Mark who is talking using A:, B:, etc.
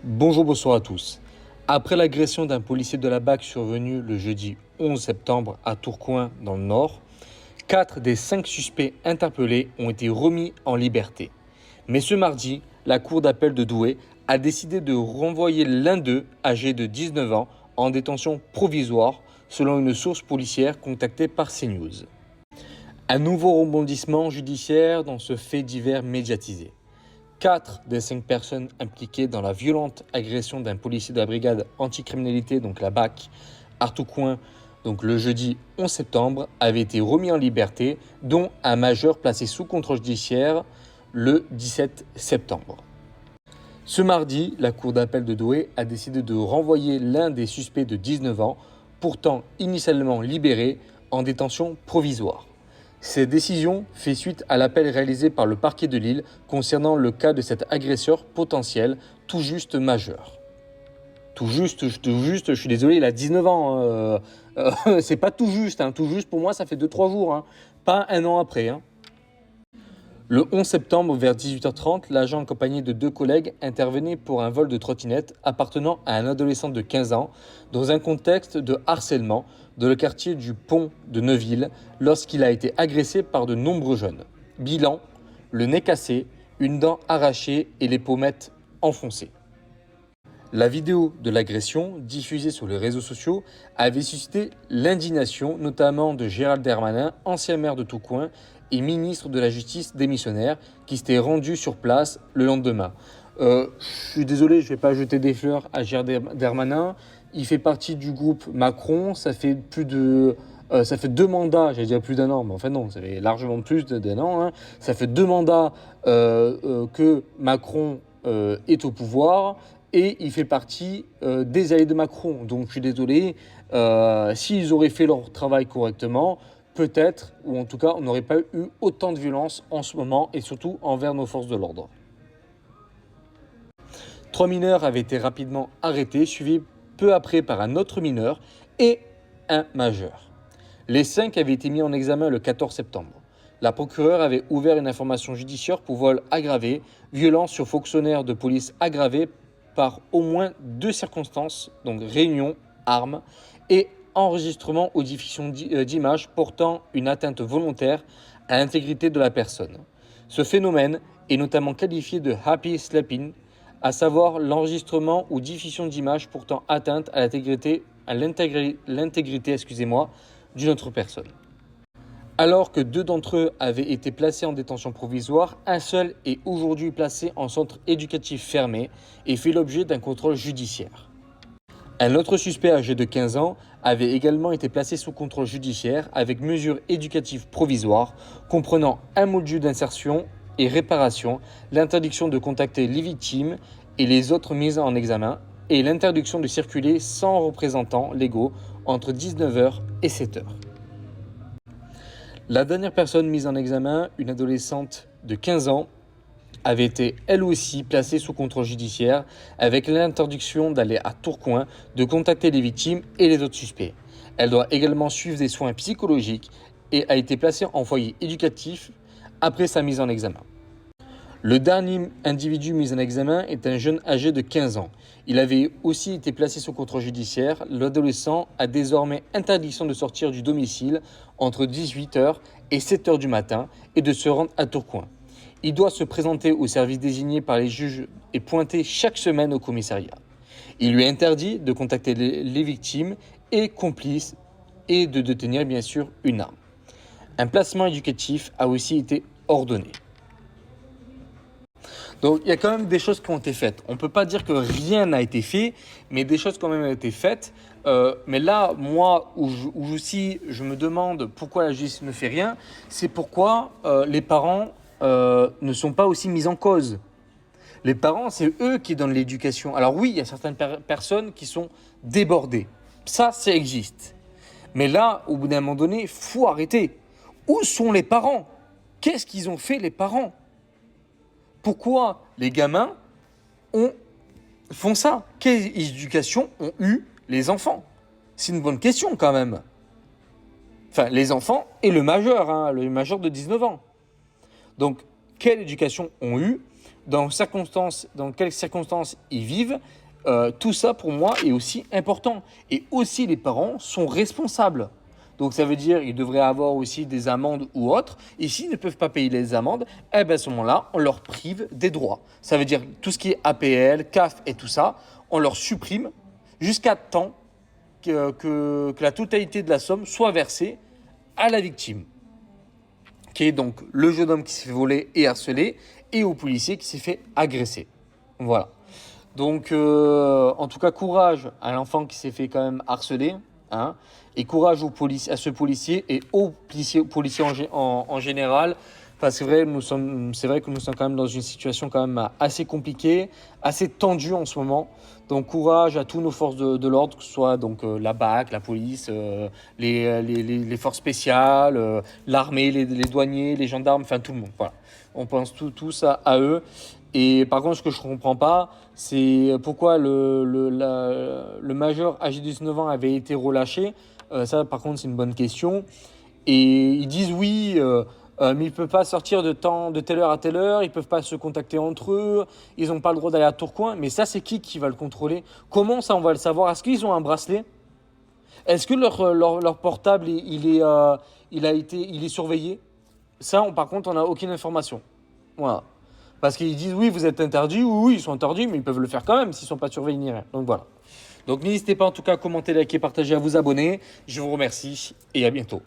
A: Bonjour, bonsoir à tous. Après l'agression d'un policier de la BAC survenue le jeudi 11 septembre à Tourcoing dans le Nord, 4 des 5 suspects interpellés ont été remis en liberté. Mais ce mardi, la cour d'appel de Douai a décidé de renvoyer l'un d'eux, âgé de 19 ans, en détention provisoire, selon une source policière contactée par CNews. Un nouveau rebondissement judiciaire dans ce fait divers médiatisé. 4 des 5 personnes impliquées dans la violente agression d'un policier de la brigade anticriminalité, donc la BAC, à Tourcoing, donc le jeudi 11 septembre, avaient été remis en liberté, dont un majeur placé sous contrôle judiciaire le 17 septembre. Ce mardi, la cour d'appel de Douai a décidé de renvoyer l'un des suspects de 19 ans, pourtant initialement libéré, en détention provisoire. Cette décision fait suite à l'appel réalisé par le parquet de Lille concernant le cas de cet agresseur potentiel tout juste majeur. Tout juste, je suis désolé, il a 19 ans. C'est pas tout juste. Tout juste, pour moi, ça fait 2-3 jours. Pas un an après. Le 11 septembre, vers 18h30, l'agent accompagné de 2 collègues intervenait pour un vol de trottinette appartenant à un adolescent de 15 ans dans un contexte de harcèlement dans le quartier du Pont de Neuville lorsqu'il a été agressé par de nombreux jeunes. Bilan, le nez cassé, une dent arrachée et les pommettes enfoncées. La vidéo de l'agression, diffusée sur les réseaux sociaux, avait suscité l'indignation notamment de Gérald Darmanin, ancien maire de Tourcoing et ministre de la Justice démissionnaire, qui s'était rendu sur place le lendemain. Je suis désolé, je ne vais pas jeter des fleurs à Gérald Darmanin. Il fait partie du groupe Macron, ça fait 2 mandats, j'allais dire plus d'un an, mais en fait non, ça fait largement plus d'un an. Ça fait 2 mandats que Macron est au pouvoir. Et il fait partie des alliés de Macron. Donc je suis désolé, s'ils auraient fait leur travail correctement, peut-être, ou en tout cas, on n'aurait pas eu autant de violence en ce moment, et surtout envers nos forces de l'ordre. 3 mineurs avaient été rapidement arrêtés, suivis peu après par un autre mineur et un majeur. Les 5 avaient été mis en examen le 14 septembre. La procureure avait ouvert une information judiciaire pour vol aggravé, violence sur fonctionnaire de police aggravé par au moins 2 circonstances, donc réunion, armes, et enregistrement ou diffusion d'images portant une atteinte volontaire à l'intégrité de la personne. Ce phénomène est notamment qualifié de happy slapping, à savoir l'enregistrement ou diffusion d'images portant atteinte à l'intégrité d'une autre personne. Alors que 2 d'entre eux avaient été placés en détention provisoire, un seul est aujourd'hui placé en centre éducatif fermé et fait l'objet d'un contrôle judiciaire. Un autre suspect âgé de 15 ans avait également été placé sous contrôle judiciaire avec mesures éducatives provisoires comprenant un module d'insertion et réparation, l'interdiction de contacter les victimes et les autres mises en examen et l'interdiction de circuler sans représentants légaux entre 19h et 7h. La dernière personne mise en examen, une adolescente de 15 ans, avait été elle aussi placée sous contrôle judiciaire avec l'interdiction d'aller à Tourcoing, de contacter les victimes et les autres suspects. Elle doit également suivre des soins psychologiques et a été placée en foyer éducatif après sa mise en examen. Le dernier individu mis en examen est un jeune âgé de 15 ans. Il avait aussi été placé sous contrôle judiciaire. L'adolescent a désormais interdiction de sortir du domicile entre 18h et 7h du matin et de se rendre à Tourcoing. Il doit se présenter au service désigné par les juges et pointer chaque semaine au commissariat. Il lui est interdit de contacter les victimes et complices et de détenir bien sûr une arme. Un placement éducatif a aussi été ordonné. Donc il y a quand même des choses qui ont été faites. On ne peut pas dire que rien n'a été fait, mais des choses quand même ont été faites. Mais là, moi, où aussi je me demande pourquoi la justice ne fait rien, c'est pourquoi les parents ne sont pas aussi mis en cause. Les parents, c'est eux qui donnent l'éducation. Alors oui, il y a certaines personnes qui sont débordées. Ça existe. Mais là, au bout d'un moment donné, il faut arrêter. Où sont les parents ? Qu'est-ce qu'ils ont fait les parents ? Pourquoi les gamins font ça ? Quelle éducation ont eu les enfants ? C'est une bonne question quand même. Enfin, les enfants et le majeur de 19 ans. Donc, quelle éducation ont eu ? dans quelles circonstances ils vivent. Tout ça, pour moi, est aussi important. Et aussi, les parents sont responsables. Donc, ça veut dire qu'ils devraient avoir aussi des amendes ou autres. Et s'ils ne peuvent pas payer les amendes, eh ben, à ce moment-là, on leur prive des droits. Ça veut dire tout ce qui est APL, CAF et tout ça, on leur supprime jusqu'à temps que la totalité de la somme soit versée à la victime, qui est donc le jeune homme qui s'est fait voler et harceler, et au policier qui s'est fait agresser. Voilà. Donc, en tout cas, courage à l'enfant qui s'est fait quand même harceler, hein, et courage à ce policier et aux policiers en général. Enfin, c'est vrai que nous sommes quand même dans une situation quand même assez compliquée, assez tendue en ce moment. Donc, courage à tous nos forces de l'ordre, que ce soit donc la BAC, la police, les forces spéciales, l'armée, les douaniers, les gendarmes, enfin tout le monde. Voilà. On pense tous à eux. Et par contre, ce que je ne comprends pas, c'est pourquoi le majeur âgé de 19 ans avait été relâché. Ça, par contre, c'est une bonne question. Et ils disent oui, mais ils ne peuvent pas sortir de telle heure à telle heure, ils ne peuvent pas se contacter entre eux, ils n'ont pas le droit d'aller à Tourcoing. Mais ça, c'est qui va le contrôler? Comment ça, on va le savoir? Est-ce qu'ils ont un bracelet? Est-ce que leur portable, il est surveillé? Ça, par contre, on n'a aucune information. Voilà. Parce qu'ils disent oui, vous êtes interdits, oui, ils sont interdits, mais ils peuvent le faire quand même s'ils ne sont pas surveillés ni rien. Donc voilà. Donc n'hésitez pas en tout cas à commenter, liker, partager, à vous abonner. Je vous remercie et à bientôt.